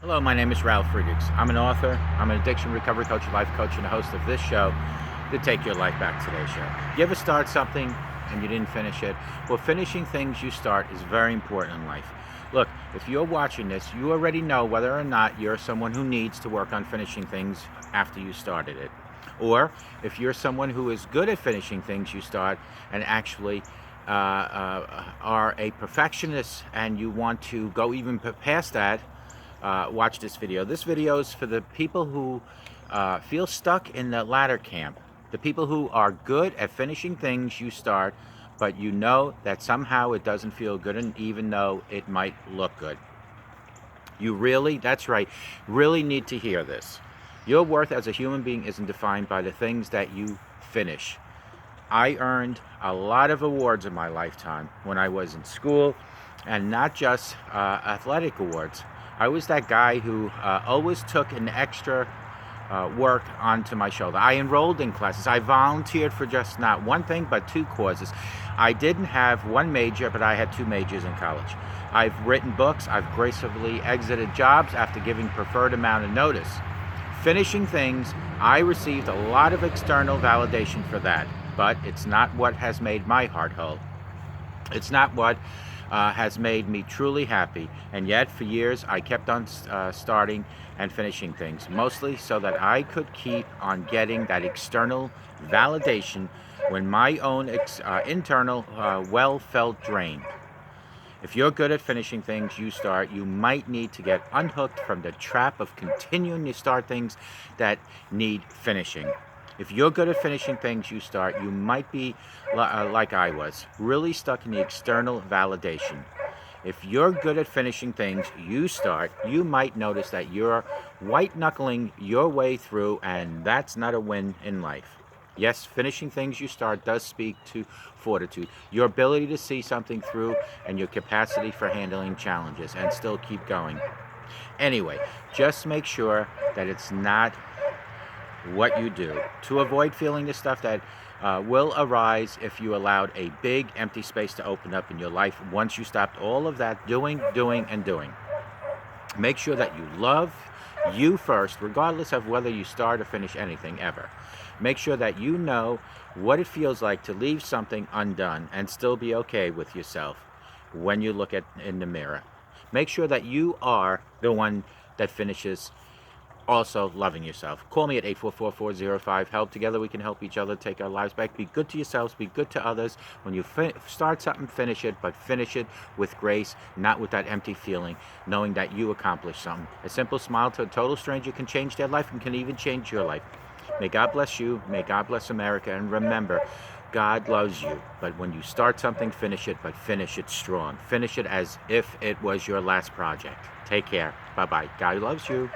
Hello, my name is Ralf Friedrichs. I'm an author, I'm an addiction recovery coach, life coach, and the host of this show, the Take Your Life Back Today show. You ever start something and you didn't finish it? Well, finishing things you start is very important in life. Look, if you're watching this, you already know whether or not you're someone who needs to work on finishing things after you started it. Or if you're someone who is good at finishing things you start and actually are a perfectionist and you want to go even past that, watch this video. This video is for the people who feel stuck in the latter camp. The people who are good at finishing things you start, but you know that somehow it doesn't feel good, and even though it might look good. You really, that's right, really need to hear this. Your worth as a human being isn't defined by the things that you finish. I earned a lot of awards in my lifetime when I was in school, and not just athletic awards. I was that guy who always took an extra work onto my shoulder. I enrolled in classes. I volunteered for just not one thing, but two causes. I didn't have one major, but I had two majors in college. I've written books. I've gracefully exited jobs after giving preferred amount of notice. Finishing things, I received a lot of external validation for that, but it's not what has made my heart whole. It's not what has made me truly happy, and yet for years I kept on starting and finishing things, mostly so that I could keep on getting that external validation when my own internal well felt drained. If you're good at finishing things you start, you might need to get unhooked from the trap of continuing to start things that need finishing. If you're good at finishing things you start, you might be like I was, really stuck in the external validation. If you're good at finishing things you start, you might notice that you're white-knuckling your way through, and that's not a win in life. Yes, finishing things you start does speak to fortitude, your ability to see something through, and your capacity for handling challenges and still keep going. Anyway, just make sure that it's not what you do. To avoid feeling the stuff that will arise if you allowed a big empty space to open up in your life once you stopped all of that doing. Make sure that you love you first, regardless of whether you start or finish anything ever. Make sure that you know what it feels like to leave something undone and still be okay with yourself when you look in the mirror. Make sure that you are the one that finishes also loving yourself. Call me at 844-405-HELP. Together we can help each other take our lives back. Be good to yourselves, be good to others. When you start something, finish it, but finish it with grace, not with that empty feeling, knowing that you accomplished something. A simple smile to a total stranger can change their life and can even change your life. May God bless you, may God bless America, and remember, God loves you, but when you start something, finish it, but finish it strong. Finish it as if it was your last project. Take care. Bye-bye. God loves you.